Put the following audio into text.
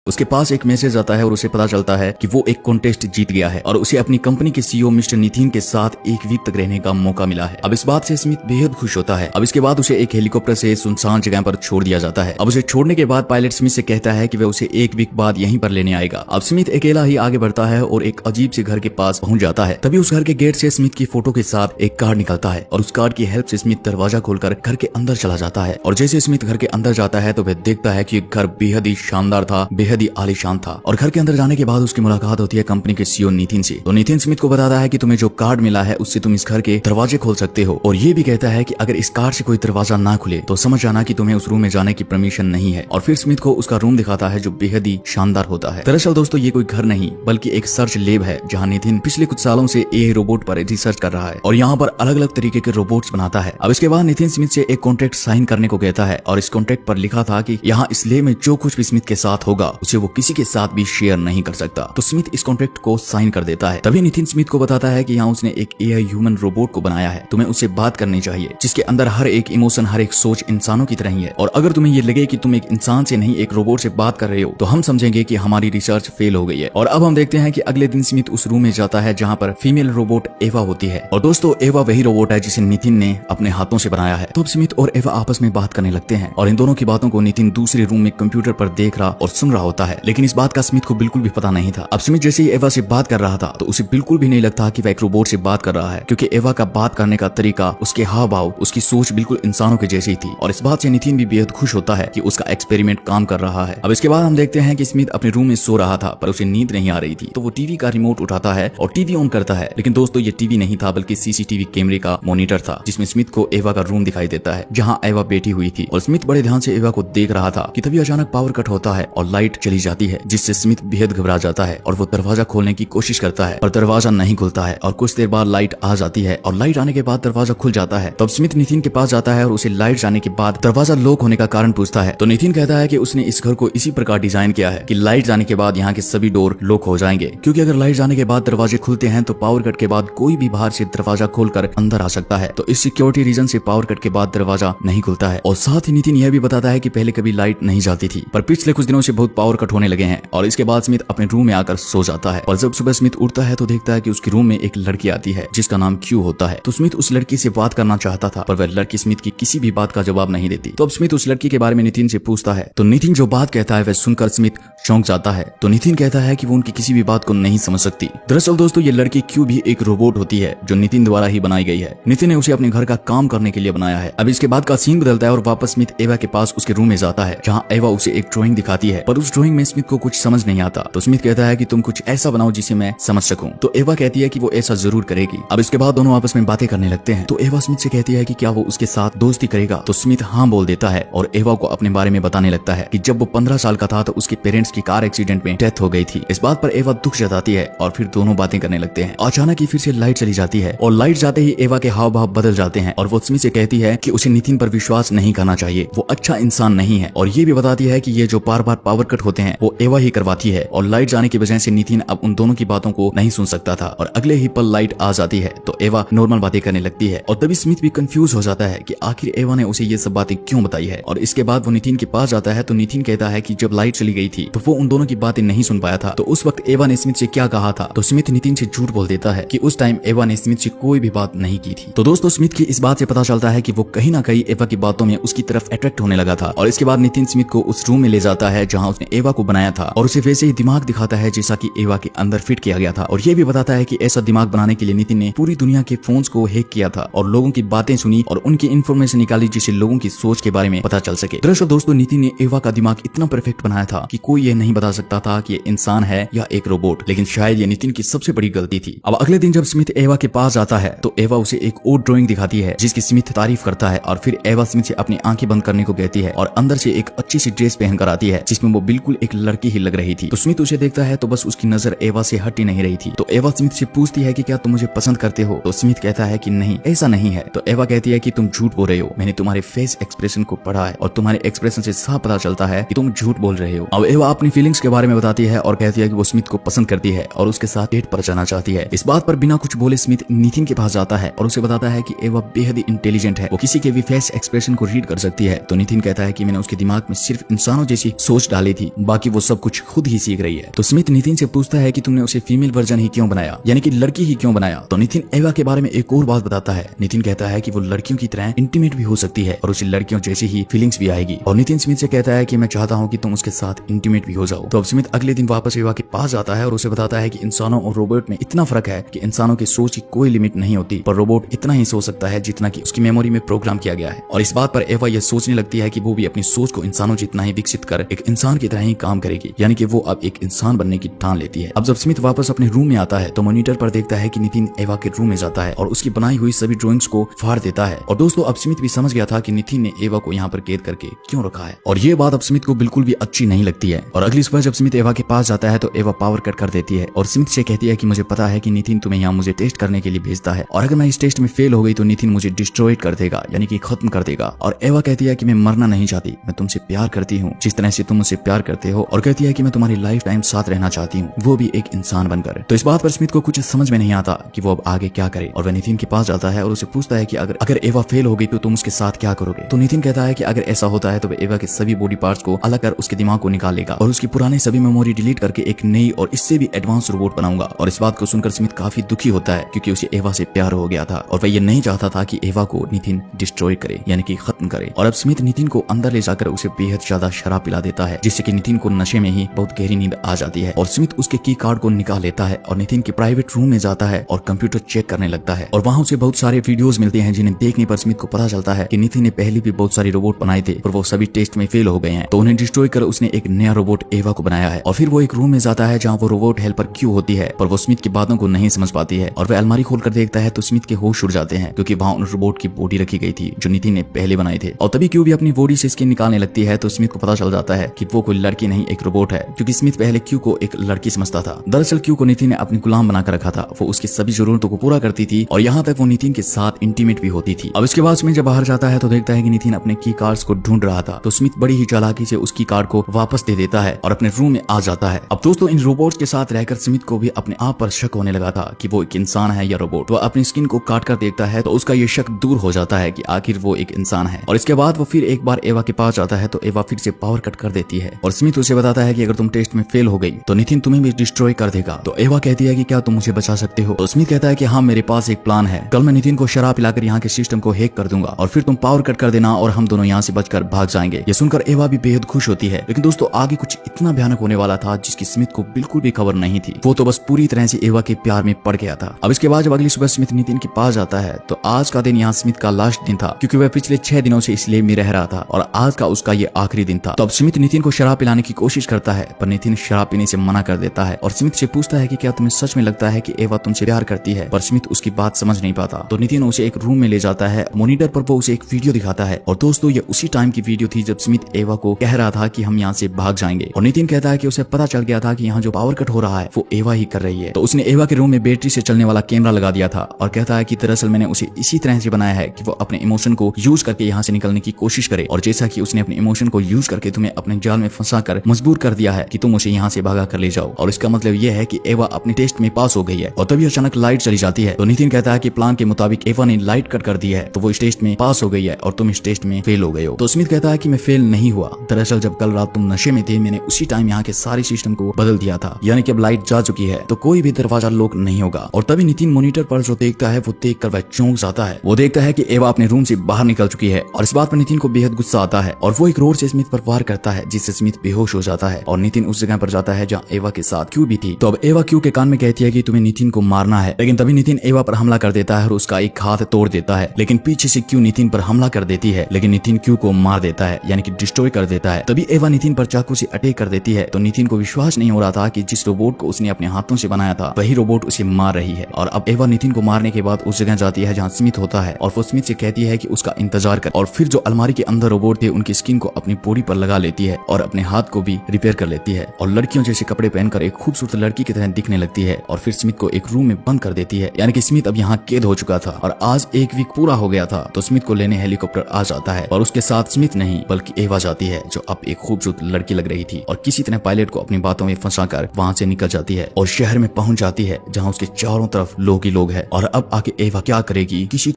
उसके पास एक मैसेज आता है और उसे पता चलता है कि वो एक कॉन्टेस्ट जीत गया है और उसे अपनी कंपनी के सीईओ मिस्टर नितिन के साथ एक वीक तक रहने का मौका मिला है। अब इस बात से स्मिथ बेहद खुश होता है। अब इसके बाद उसे एक हेलीकॉप्टर से सुनसान जगह पर छोड़ दिया जाता है। अब उसे छोड़ने के बाद पायलट स्मिथ से कहता है कि वह उसे एक वीक बाद यहीं पर लेने आएगा। अब स्मिथ अकेला ही आगे बढ़ता है और एक अजीब से घर के पास पहुंच जाता है। तभी उस घर के गेट से स्मिथ की फोटो के साथ एक कार्ड निकलता है और उस कार्ड की हेल्प से स्मिथ दरवाजा खोलकर घर के अंदर चला जाता है। और जैसे स्मिथ घर के अंदर जाता है तो वह देखता है कि घर बेहद ही शानदार था, बेहद ही आलीशान था। और घर के अंदर जाने के बाद उसकी मुलाकात होती है कंपनी के सीईओ नितिन से। तो नितिन स्मिथ को बताता है कि तुम्हें जो कार्ड मिला है उससे तुम इस घर के दरवाजे खोल सकते हो और ये भी कहता है कि अगर इस कार्ड से कोई दरवाजा ना खुले तो समझ जाना कि तुम्हें उस रूम में जाने की परमिशन नहीं है। और फिर स्मिथ को उसका रूम दिखाता है जो बेहद ही शानदार होता है। दरअसल दोस्तों ये कोई घर नहीं बल्कि एक सर्च लैब है जहाँ नितिन पिछले कुछ सालों से एआई रोबोट पर रिसर्च कर रहा है और यहाँ पर अलग अलग तरीके के रोबोट्स बनाता है। अब इसके बाद नितिन स्मिथ से एक कॉन्ट्रैक्ट साइन करने को कहता है और इस कॉन्ट्रैक्ट पर लिखा था कि यहाँ इस लैब में जो कुछ भी स्मिथ के साथ होगा उसे वो किसी के साथ भी शेयर नहीं कर सकता। तो स्मिथ इस कॉन्ट्रैक्ट को साइन कर देता है। तभी नितिन स्मिथ को बताता है कि यहाँ उसने एक एआई ह्यूमन रोबोट को बनाया है, तुम्हें उससे बात करनी चाहिए जिसके अंदर हर एक इमोशन, हर एक सोच इंसानों की तरह ही है। और अगर तुम्हें ये लगे कि तुम एक इंसान से नहीं एक रोबोट से बात कर रहे हो तो हम समझेंगे कि हमारी रिसर्च फेल हो गई है। और अब हम देखते हैं कि अगले दिन स्मिथ उस रूम में जाता है जहाँ पर फीमेल रोबोट एवा होती है। और दोस्तों एवा वही रोबोट है जिसे नितिन ने अपने हाथों से बनाया है। तो अब स्मिथ और एवा आपस में बात करने लगते हैं और इन दोनों की बातों को नितिन दूसरे रूम में कंप्यूटर पर देख रहा और सुन रहा होता है। लेकिन इस बात का स्मिथ को बिल्कुल भी पता नहीं था। अब स्मिथ जैसे ही एवा से बात कर रहा था तो उसे बिल्कुल भी नहीं लगता कि वह एक रोबोट से बात कर रहा है, क्योंकि एवा का बात करने का तरीका, उसके हाव भाव, उसकी सोच बिल्कुल इंसानों के जैसी थी। और इस बात से नितिन भी बेहद खुश होता है कि उसका एक्सपेरिमेंट काम कर रहा है। अब इसके बाद हम देखते हैं कि स्मिथ अपने रूम में सो रहा था पर उसे नींद नहीं आ रही थी। तो वो टीवी का रिमोट उठाता है और टीवी ऑन करता है। लेकिन दोस्तों ये टीवी नहीं था बल्कि सीसीटीवी कैमरे का मॉनिटर था जिसमें स्मिथ को एवा का रूम दिखाई देता है जहाँ एवा बैठी हुई थी। और स्मिथ बड़े ध्यान से एवा को देख रहा था कि तभी अचानक पावर कट होता है और लाइट चली जाती है जिससे स्मिथ बेहद घबरा जाता है और वो दरवाजा खोलने की कोशिश करता है पर दरवाजा नहीं खुलता है। और कुछ देर बाद लाइट आ जाती है और लाइट आने के बाद दरवाजा खुल जाता है। तब स्मिथ नितिन के पास जाता है और उसे लाइट जाने के बाद दरवाजा लॉक होने का कारण पूछता है। तो नितिन कहता है कि उसने इस घर को इसी प्रकार डिजाइन किया है कि लाइट जाने के बाद यहाँ के सभी डोर लॉक हो जाएंगे, क्योंकि अगर लाइट जाने के बाद दरवाजे खुलते हैं तो पावर कट के बाद कोई भी बाहर से दरवाजा खोलकर अंदर आ सकता है। तो इस सिक्योरिटी रीजन से पावर कट के बाद दरवाजा नहीं खुलता है। और साथ ही नितिन यह भी बताता है कि पहले कभी लाइट नहीं जाती थी पर पिछले कुछ दिनों से बहुत पावर कट होने लगे हैं। और इसके बाद स्मिथ अपने रूम में आकर सो जाता है और जब सुबह स्मिथ उठता है तो देखता है कि उसके रूम में एक लड़की आती है जिसका नाम क्यू होता है। तो स्मिथ उस लड़की से बात करना चाहता था पर वह लड़की स्मिथ की किसी भी बात का जवाब नहीं देती। तो अब स्मिथ उस लड़की के बारे में नितिन से पूछता है। तो नितिन जो बात कहता है वह सुनकर स्मिथ चौंक जाता है। तो नितिन कहता है कि वो उनकी किसी भी बात को नहीं समझ सकती। दरअसल दोस्तों ये लड़की क्यू भी एक रोबोट होती है जो नितिन द्वारा ही बनाई गई है। नितिन ने उसे अपने घर का काम करने के लिए बनाया है। अब इसके बाद का सीन बदलता है और वापस स्मिथ एवा के पास उसके रूम में जाता है जहाँ एवा उसे एक ड्राइंग दिखाती है पर उस ड्राइंग में स्मिथ को कुछ समझ नहीं आता। तो स्मिथ कहता है कि तुम कुछ ऐसा बनाओ जिसे मैं समझ सकूं। तो एवा कहती है कि वो ऐसा जरूर करेगी। अब इसके बाद दोनों आपस में बातें करने लगते हैं। तो एवा स्मिथ से कहती है कि क्या वो उसके साथ दोस्ती करेगा। तो स्मिथ हाँ बोल देता है और एवा को अपने बारे में बताने लगता है कि जब वो 15 साल का था तो उसके पेरेंट्स की कार एक्सीडेंट में डेथ हो गई थी। इस बात पर एवा दुख जताती है और फिर दोनों बातें करने लगते हैं। अचानक ही फिर से लाइट चली जाती है और लाइट जाते ही एवा के हाव भाव बदल जाते हैं और वो स्मिथ से कहती है कि उसे नितिन पर विश्वास नहीं करना चाहिए, वो अच्छा इंसान नहीं है। और ये भी बताती है कि ये जो बार बार पावर कट होते हैं वो एवा ही करवाती है और लाइट जाने की वजह से नितिन अब उन दोनों की बातों को नहीं सुन सकता था। और अगले ही पल लाइट आ जाती है तो एवा नॉर्मल बातें करने लगती है और तभी स्मिथ भी कंफ्यूज हो जाता है कि आखिर एवा ने उसे ये सब बातें क्यों बताई है। और इसके बाद वो नितिन के पास जाता है तो नितिन कहता है कि जब लाइट चली गई थी तो वो उन दोनों की बातें नहीं सुन पाया था। तो उस वक्त एवा ने स्मिथ से क्या कहा था। तो स्मिथ नितिन से झूठ बोल देता है कि उस टाइम एवा ने स्मिथ से कोई भी बात नहीं की थी। तो दोस्तों स्मिथ की इस बात से पता चलता है कि वो कहीं ना कहीं एवा की बातों में उसकी तरफ अट्रैक्ट होने लगा था। और इसके बाद नितिन स्मिथ को उस रूम में ले जाता है जहाँ उसने एवा को बनाया था और उसे वैसे ही दिमाग दिखाता है जैसा कि एवा के अंदर फिट किया गया था। और ये भी बताता है कि ऐसा दिमाग बनाने के लिए नितिन ने पूरी दुनिया के फोन्स को हैक किया था और लोगों की बातें सुनी और उनकी इन्फॉर्मेशन निकाली जिससे लोगों की सोच के बारे में पता चल सके। दरअसल दोस्तों नितिन ने एवा का दिमाग इतना परफेक्ट बनाया था कि कोई ये नहीं बता सकता था कि ये इंसान है या एक रोबोट। लेकिन शायद ये नितिन की सबसे बड़ी गलती थी। अब अगले दिन जब स्मिथ एवा के पास जाता है तो एवा उसे एक और ड्राइंग दिखाती है जिसकी स्मिथ तारीफ करता है और फिर एवा स्मिथ से अपनी आंखें बंद करने को कहती है और अंदर से एक अच्छी सी ड्रेस पहनकर आती है जिसमें वो बिल्कुल एक लड़की ही लग रही थी। तो स्मिथ उसे देखता है तो बस उसकी नजर एवा से हट ही नहीं रही थी। तो एवा स्मिथ से पूछती है कि क्या तुम मुझे पसंद करते हो। तो स्मिथ कहता है कि नहीं, ऐसा नहीं है। तो एवा कहती है कि तुम झूठ बोल रहे हो, मैंने तुम्हारे फेस एक्सप्रेशन को पढ़ा है और तुम्हारे एक्सप्रेशन से साफ पता चलता है कि तुम झूठ बोल रहे हो। अब एवा अपनी फीलिंग्स के बारे में बताती है और कहती है कि वो स्मिथ को पसंद करती है और उसके साथ डेट पर जाना चाहती है। इस बात पर बिना कुछ बोले स्मिथ नितिन के पास जाता है और उसे बताता है कि एवा बेहद ही इंटेलिजेंट है, वो किसी के भी फेस एक्सप्रेशन को रीड कर सकती है। तो नितिन कहता है कि मैंने उसके दिमाग में सिर्फ इंसानों जैसी सोच डाली थी बाकी वो सब कुछ खुद ही सीख रही है। तो स्मिथ नितिन से पूछता है कि तुमने उसे फीमेल वर्जन ही क्यों बनाया, यानी कि लड़की ही क्यों बनाया। तो नितिन एवा के बारे में एक और बात बताता है। नितिन कहता है कि वो लड़कियों की तरह इंटीमेट भी हो सकती है और उसे लड़कियों जैसी ही फीलिंग्स भी आएगी। और नितिन स्मिथ से कहता है कि मैं चाहता हूँ कि तुम उसके साथ इंटीमेट भी हो जाओ। तो अब स्मिथ अगले दिन वापस एवा के पास जाता है और उसे बताता है कि इंसानों और रोबोट में इतना फर्क है कि इंसानों की सोच की कोई लिमिट नहीं होती, पर रोबोट इतना ही सोच सकता है जितना कि उसकी मेमोरी में प्रोग्राम किया गया है। और इस बात पर एवा यह सोचने लगती है कि वो भी अपनी सोच को इंसानों जितना ही विकसित कर एक इंसान की तरह ही काम करेगी, यानी कि वो अब एक इंसान बनने की ठान लेती है। अब जब स्मिथ वापस अपने रूम में आता है तो मॉनिटर पर देखता है कि नितिन एवा के रूम में जाता है और उसकी बनाई हुई सभी ड्राइंग्स को फाड़ देता है। और दोस्तों अब स्मिथ भी समझ गया था कि नितिन ने एवा को यहाँ पर कैद करके क्यों रखा है, और ये बात अब स्मिथ को बिल्कुल भी अच्छी नहीं लगती है। और अगली सुबह जब स्मिथ एवा के पास जाता है तो एवा पावर कट कर देती है और स्मिथ से कहती है कि मुझे पता है कि नितिन तुम्हें यहाँ मुझे टेस्ट करने के लिए भेजता है, और अगर मैं इस टेस्ट में फेल हो गई तो नितिन मुझे डिस्ट्रॉय कर देगा, यानी कि खत्म कर देगा। और एवा कहती है कि मैं मरना नहीं चाहती, मैं तुमसे प्यार करती हूँ जिस तरह से तुम मुझसे प्यार करते हो, और कहती है कि मैं तुम्हारी लाइफ टाइम साथ रहना चाहती हूँ, वो भी एक इंसान बनकर। तो इस बात पर स्मिथ को कुछ समझ में नहीं आता कि वो अब आगे क्या करे, और वह नितिन के पास जाता है और उसे पूछता है कि अगर एवा फेल हो गई तो तुम उसके साथ क्या करोगे। तो नितिन कहता है कि अगर ऐसा होता है तो वह एवा के सभी बॉडी पार्ट्स को अलग कर उसके दिमाग को निकाल लेगा और उसकी पुरानी सभी मेमोरी डिलीट करके एक नई और इससे भी एडवांस रोबोट बनाऊंगा। और इस बात को सुनकर स्मिथ काफी दुखी होता है क्योंकि उसे एवा से प्यार हो गया था और वह ये नहीं चाहता था कि एवा को नितिन डिस्ट्रॉय करे, यानी कि खत्म करे। और अब स्मिथ नितिन को अंदर ले जाकर उसे बेहद ज्यादा शराब पिला देता है जिससे कि नितिन को नशे में ही बहुत गहरी नींद आ जाती है। और स्मिथ उसके की कार्ड को निकाल लेता है और नितिन के प्राइवेट रूम में जाता है और कंप्यूटर चेक करने लगता है। और वहां उसे बहुत सारे वीडियोस मिलते हैं जिन्हें देखने पर स्मिथ को पता चलता है कि नितिन ने पहले भी बहुत सारे रोबोट बनाए थे और वो सभी टेस्ट में फेल हो गए हैं, तो उन्हें डिस्ट्रॉय कर उसने एक नया रोबोट एवा को बनाया है। और फिर वो एक रूम में जाता है जहाँ वो रोबोट हेल्पर क्यों होती है, पर वो स्मिथ की बातों को नहीं समझ पाती है। और वह अलमारी खोलकर देखता है तो स्मिथ के होश उड़ जाते हैं क्योंकि वहाँ उन रोबोट की बॉडी रखी गई थी जो नितिन ने पहले बनाई थे। और तभी क्यों भी अपनी बॉडी से स्किन निकालने लगती है तो स्मिथ को पता चल जाता है कि वो कोई लड़की नहीं एक रोबोट है, क्योंकि स्मिथ पहले क्यू को एक लड़की समझता था। दरअसल क्यू को नितिन ने अपनी गुलाम बनाकर रखा था, वो उसकी सभी जरूरतों को पूरा करती थी और यहाँ तक वो नितिन के साथ इंटीमेट भी होती थी। अब इसके बाद स्मिथ जब बाहर जाता है तो देखता है कि नितिन अपने की कार्ड्स को ढूंढ रहा था, तो स्मिथ बड़ी ही चालाकी से उस की कार्ड को वापस दे देता है और अपने रूम में आ जाता है। अब दोस्तों इन रोबोट्स के साथ रहकर स्मिथ को भी अपने आप पर शक होने लगा था कि वो एक इंसान है या रोबोट। वो अपनी स्किन को काट कर देखता है तो उसका ये शक दूर हो जाता है कि आखिर वो एक इंसान है। और इसके बाद वो फिर एक बार एवा के पास जाता है तो एवा फिर से पावर कट कर देती है और स्मिथ उसे बताता है कि अगर तुम टेस्ट में फेल हो गई तो नितिन तुम्हें भी डिस्ट्रॉय कर देगा। तो एवा कहती है कि क्या तुम मुझे बचा सकते हो। तो स्मिथ कहता है कि हाँ मेरे पास एक प्लान है, कल मैं नितिन को शराब पिलाकर यहाँ के सिस्टम को हैक कर दूंगा और फिर तुम पावर कट कर देना और हम दोनों यहाँ से बचकर भाग जाएंगे। ये सुनकर एवा भी बेहद खुश होती है, लेकिन दोस्तों आगे कुछ इतना भयानक होने वाला था जिसकी स्मिथ को बिल्कुल भी खबर नहीं थी। वो तो बस पूरी तरह से एवा के प्यार में पड़ गया था। अब इसके बाद जब अगली सुबह स्मिथ नितिन के पास जाता है तो आज का दिन यहाँ स्मिथ का लास्ट दिन था क्योंकि वह पिछले 6 दिनों से इस लेब में रह रहा था और आज का उसका ये आखिरी दिन था। तो अब स्मिथ नितिन को शराब पिलाने की कोशिश करता है पर नितिन शराब पीने से मना कर देता है और स्मिथ से पूछता है कि क्या तुम्हें सच में लगता है कि एवा तुमसे प्यार करती है, पर स्मिथ उसकी बात समझ नहीं पाता। तो नितिन उसे एक रूम में ले जाता है, मॉनिटर पर वो उसे एक वीडियो दिखाता है और दोस्तों ये उसी टाइम की वीडियो थी जब स्मिथ एवा को कह रहा था कि हम यहाँ से भाग जाएंगे। और नितिन कहता है कि उसे पता चल गया था कि यहाँ जो पावर कट हो रहा है वो एवा ही कर रही है। तो उसने एवा के रूम में बैटरी से चलने वाला कैमरा लगा दिया था और कहता है कि दरअसल मैंने उसे इसी तरह से बनाया है कि वो अपने इमोशन को यूज करके यहाँ से निकलने की कोशिश करे, और जैसा कि उसने अपने इमोशन को यूज करके तुम्हें अपने जाल में फंसा कर मजबूर कर दिया है कि तुम उसे यहाँ से भागा कर ले जाओ। और इसका मतलब यह है कि एवा अपने टेस्ट में पास हो गई है। और तभी अचानक लाइट चली जाती है तो नितिन कहता है कि प्लान के मुताबिक एवा ने लाइट कट कर दी है तो वो इस टेस्ट में पास हो गई है और तुम इस टेस्ट में फेल हो गए हो। तो स्मिथ कहता है कि मैं फेल नहीं हुआ, दरअसल जब कल रात तुम नशे में थे मैंने उसी टाइम यहाँ के सारे सिस्टम को बदल दिया था, यानी कि अब लाइट जा चुकी है तो कोई भी दरवाजा लॉक नहीं होगा। और तभी नितिन मॉनिटर पर जो देखता है वो देख कर वह चौंक जाता है। वो देखता है कि एवा अपने रूम से बाहर निकल चुकी है और इस बात पर नितिन को बेहद गुस्सा आता है और वो एक रोड से स्मिथ पर वार करता है जिससे स्मिथ बेहोश हो जाता है और नितिन उस जगह पर जाता है जहाँ एवा के साथ क्यू भी थी। तो अब एवा क्यू के कान में कहती है कि तुम्हें नितिन को मारना है, लेकिन तभी नितिन एवा पर हमला कर देता है और उसका एक हाथ तोड़ देता है, लेकिन पीछे से क्यू नितिन पर हमला कर देती है लेकिन नितिन क्यू को मार देता है, यानी कि डिस्ट्रॉय कर देता है। तभी एवा नितिन पर चाकू से अटैक कर देती है तो नितिन को विश्वास नहीं हो रहा था कि जिस रोबोट को उसने अपने हाथों से बनाया था वही रोबोट उसे मार रही है। और अब एवा नितिन को मारने के बाद उस जगह जाती है जहाँ स्मिथ होता है और वो स्मिथ से कहती है कि उसका इंतजार कर, और फिर जो अलमारी के अंदर रोबोट थे उनकी स्किन को अपनी बॉडी पर लगा लेती है और अपने हाथ को भी रिपेयर कर लेती है और लड़कियों जैसे कपड़े पहनकर एक खूबसूरत लड़की की तरह दिखने लगती है और फिर स्मिथ को एक रूम में बंद कर देती है, यानी कि स्मिथ अब यहाँ कैद हो चुका था और आज 1 वीक पूरा हो गया था। तो स्मिथ को लेने हेलीकॉप्टर आ जाता है और उसके साथ स्मिथ नहीं बल्कि एवा जाती है जो अब एक खूबसूरत लड़की लग रही थी और किसी तरह पायलट को अपनी बातों में फंसाकर वहां से निकल जाती है और शहर में पहुंच जाती है जहाँ उसके चारों तरफ लोग ही लोग है। और अब आगे एवा क्या करेगी किसी